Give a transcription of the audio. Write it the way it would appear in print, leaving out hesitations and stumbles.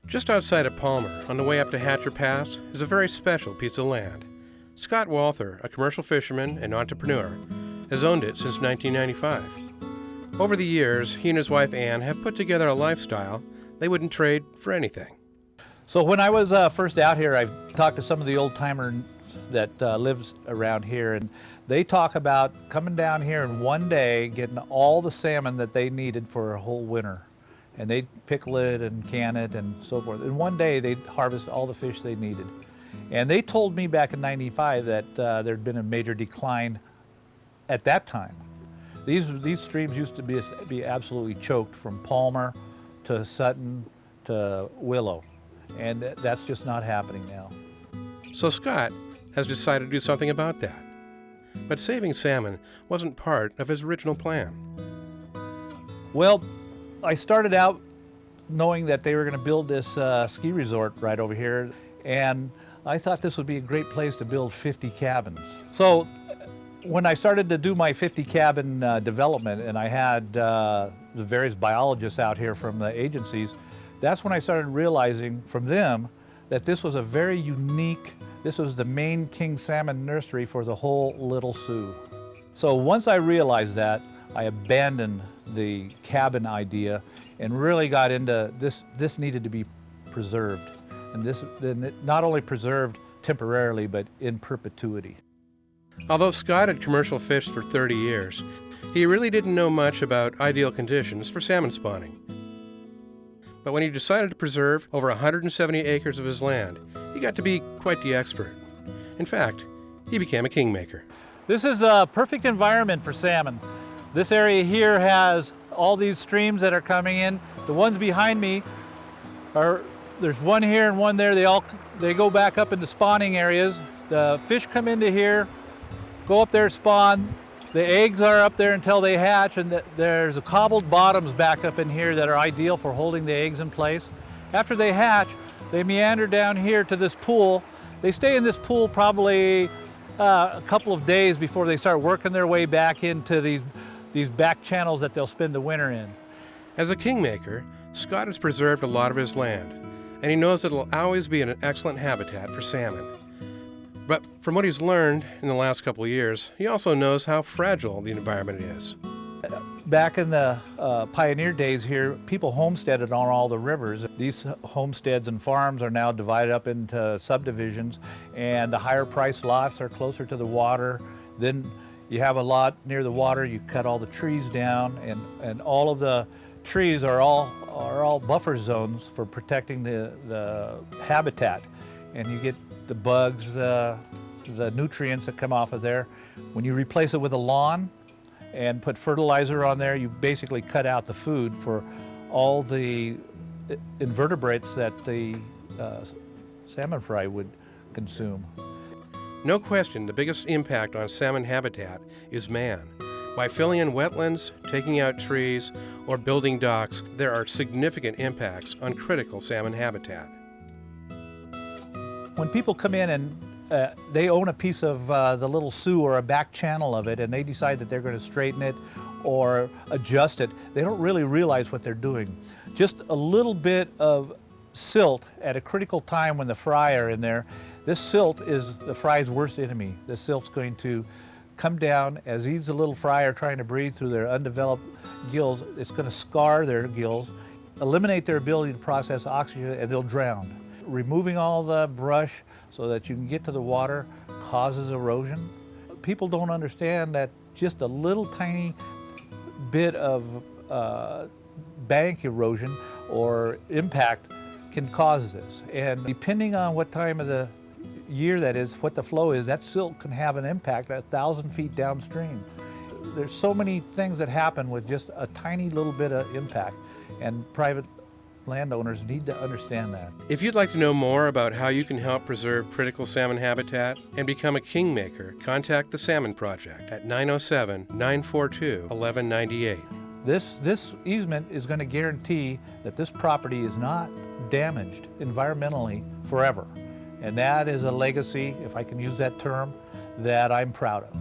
Just outside of Palmer, on the way up to Hatcher Pass, is a very special piece of land. Scott Walther, a commercial fisherman and entrepreneur, has owned it since 1995. Over the years, he and his wife Ann have put together a lifestyle they wouldn't trade for anything. So when I was first out here, I talked to some of the old timers that lives around here, and they talk about coming down here and one day getting all the salmon that they needed for a whole winter. And they'd pickle it and can it and so forth. And one day they'd harvest all the fish they needed. And they told me back in '95 that there'd been a major decline at that time. These streams used to be absolutely choked from Palmer to Sutton to Willow. And that's just not happening now. So Scott has decided to do something about that. But saving salmon wasn't part of his original plan. Well, I started out knowing that they were going to build this ski resort right over here, and I thought this would be a great place to build 50 cabins. So when I started to do my 50 cabin development, and I had the various biologists out here from the agencies, that's when I started realizing from them that this was a very unique, this was the main king salmon nursery for the whole Little Sioux. So once I realized that, I abandoned the cabin idea and really got into this needed to be preserved. And this not only preserved temporarily, but in perpetuity. Although Scott had commercial fished for 30 years, he really didn't know much about ideal conditions for salmon spawning. But when he decided to preserve over 170 acres of his land, he got to be quite the expert. In fact, he became a kingmaker. This is a perfect environment for salmon. This area here has all these streams that are coming in. The ones behind me there's one here and one there. They go back up into spawning areas. The fish come into here, go up there, spawn. The eggs are up there until they hatch, and there's cobbled bottoms back up in here that are ideal for holding the eggs in place. After they hatch, they meander down here to this pool. They stay in this pool probably a couple of days before they start working their way back into these back channels that they'll spend the winter in. As a kingmaker, Scott has preserved a lot of his land, and he knows that it'll always be an excellent habitat for salmon. But from what he's learned in the last couple of years, he also knows how fragile the environment is. Back in the pioneer days here, people homesteaded on all the rivers. These homesteads and farms are now divided up into subdivisions, and the higher priced lots are closer to the water. Then you have a lot near the water, you cut all the trees down, and all of the trees are all buffer zones for protecting the habitat. And you get the bugs, the nutrients that come off of there. When you replace it with a lawn and put fertilizer on there, you basically cut out the food for all the invertebrates that the salmon fry would consume. No question, the biggest impact on salmon habitat is man. By filling in wetlands, taking out trees, or building docks, there are significant impacts on critical salmon habitat. When people come in and they own a piece of the Little Sioux or a back channel of it, and they decide that they're going to straighten it or adjust it, they don't really realize what they're doing. Just a little bit of silt at a critical time when the fry are in there, this silt is the fry's worst enemy. The silt's going to come down as these little fry are trying to breathe through their undeveloped gills. It's going to scar their gills, eliminate their ability to process oxygen, and they'll drown. Removing all the brush so that you can get to the water causes erosion. People don't understand that just a little tiny bit of bank erosion or impact can cause this. And depending on what time of the year that is, what the flow is, that silt can have an impact 1,000 feet downstream. There's so many things that happen with just a tiny little bit of impact, and private landowners need to understand that. If you'd like to know more about how you can help preserve critical salmon habitat and become a kingmaker, contact the Salmon Project at 907-942-1198. This easement is going to guarantee that this property is not damaged environmentally forever. And that is a legacy, if I can use that term, that I'm proud of.